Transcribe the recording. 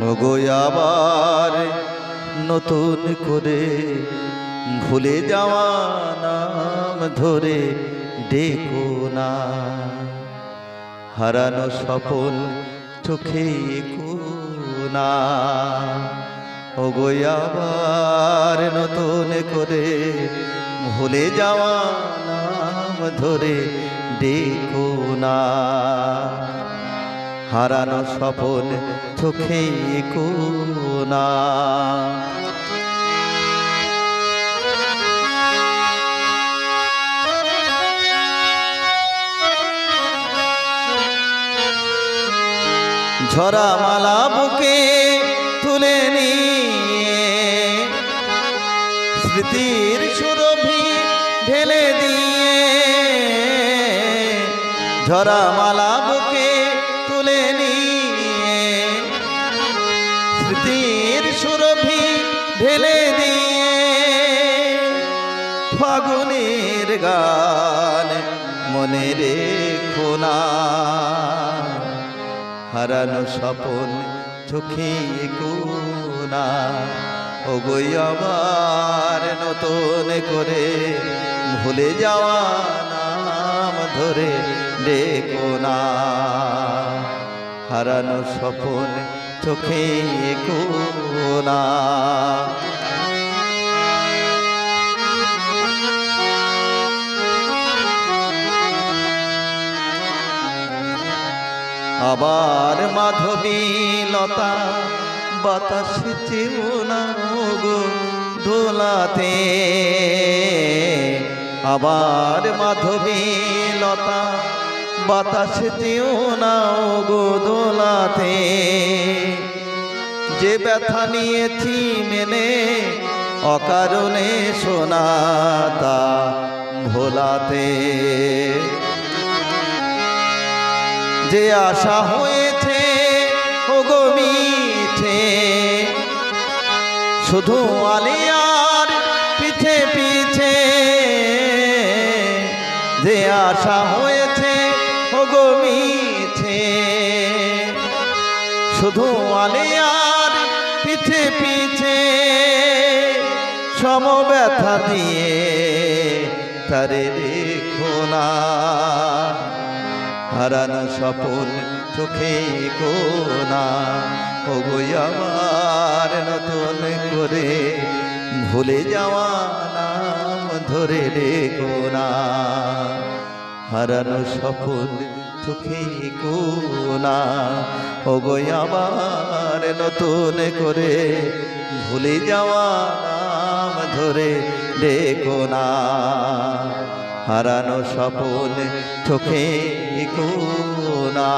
ওগো আবার নতুন করে ভুলে যাওয়া নাম ধরে ডেকো না, হারানো স্বপন চোখে এঁকো না। ওগো আবার নতুন করে ভুলে যাওয়া নাম ধরে ডেকো না, হারানো স্বপন চোখে এঁকো না। ঝরা মালা বুকে তুলে নিয়ে স্মৃতির সুরভি ঢেলে দিয়ে, ঝরা মালা বুকে তুলে নিয়ে স্মৃতির সুরভি ঢেলে দিয়ে, ফাগুনের গান মনে রেখো না, হারানো স্বপন চোখে এঁকো না। ওগো আবার নতুন করে ভুলে যাওয়া নাম ধরে ডেকো না, হারানো স্বপন চোখে এঁকো না। আবার মাধবী লতা বাতাস চেও না গো দোলাতে, আবার মাধবী লতা বাতাস চেও না গো দোলাতে, যে ব্যথা নিয়েছি মেনে অকারণে শোনাতা ভোলাতে, যে আশা হয়েছে ওগো মিঠে শুধু আলিয়ার পিছে পিছে, যে আশা হয়েছে ওগো মিঠে শুধু আলিয়ার পিছে পিছে, সমব্যথা দিয়ে তারে রেখো না, হারানো স্বপন চোখে এঁকো না। ওগো আবার নতুন করে ভুলে যাওয়া নাম ধরে ডেকো না, হারানো স্বপন চোখে এঁকো না। ওগো আবার নতুন করে ভুলে যাওয়া নাম ধরে ডেকো না, হারানো স্বপন চোখে এঁকো না।